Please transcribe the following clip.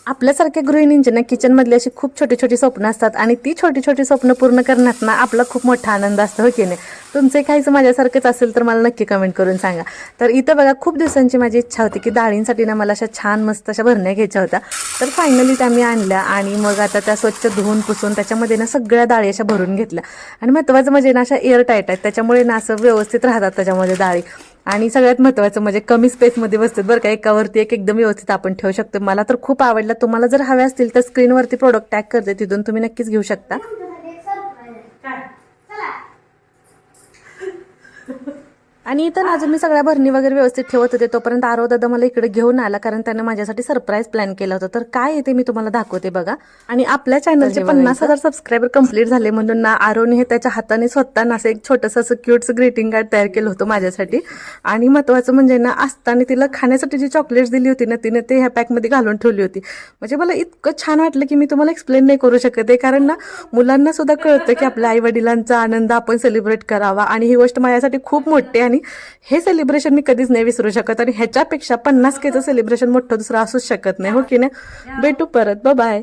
आपल्यासारख्या गृहिणींची ना किचनमधली अशी खूप छोटी छोटी स्वप्न असतात आणि ती छोटी छोटी स्वप्न पूर्ण करण्यात ना आपला खूप मोठा आनंद असतो, हो की नाही? तुमचे काहीच माझ्यासारखंच असेल तर मला नक्की कमेंट करून सांगा. तर इथं बघा, खूप दिवसांची माझी इच्छा होती की डाळींसाठी ना मला अशा छान मस्त अशा भरण्या घ्यायच्या होत्या. तर फायनली त्या मी आणल्या आणि मग आता त्या स्वच्छ धुवून पुसून त्याच्यामध्ये ना सगळ्या डाळी अशा भरून घेतल्या. आणि महत्त्वाचं म्हणजे ना अशा एअर टाईट आहेत, त्याच्यामुळे ना असं व्यवस्थित राहतात त्याच्यामध्ये डाळी. आणि सगळ्यात महत्त्वाचं म्हणजे कमी स्पेसमध्ये बसतात बरं का, एकावरती एक एकदम व्यवस्थित आपण ठेवू शकतो. मला तर खूप आवडलं. तुम्हाला जर हवे असतील तर स्क्रीनवरती प्रोडक्ट टॅग करते, तिथून तुम्ही नक्कीच घेऊ शकता. आणि इथं ना अजून मी सगळ्या भरणी वगैरे व्यवस्थित ठेवत होते, तोपर्यंत आरव दादा मला इकडे घेऊन आला, कारण त्यानं माझ्यासाठी सरप्राईज प्लॅन केला होता. तर काय येते मी तुम्हाला दाखवते बघा. आणि आपल्या चॅनलचे 50,000 सबस्क्रायबर कंप्लीट झाले म्हणून ना आरवने हे त्याच्या हाताने स्वतः असं एक छोटंसं असं क्यूटचं ग्रीटिंग कार्ड तयार केलं होतं माझ्यासाठी. आणि महत्त्वाचं म्हणजे ना असताना तिला खाण्यासाठी जी चॉकलेट्स दिली होती ना, तिने ते ह्या पॅकमध्ये घालून ठेवली होती. म्हणजे मला इतकं छान वाटलं की मी तुम्हाला एक्सप्लेन नाही करू शकत आहे, कारण ना मुलांना सुद्धा कळतं की आपल्या आई वडिलांचा आनंद आपण सेलिब्रेट करावा. आणि ही गोष्ट माझ्यासाठी खूप मोठी, आणि हे सेलिब्रेशन मी कधीच नाही विसरू शकत. आणि ह्याच्यापेक्षा 50Kचं सेलिब्रेशन मोठं दुसरं असूच शकत नाही, हो की नाही? भेटू परत, बाय बाय.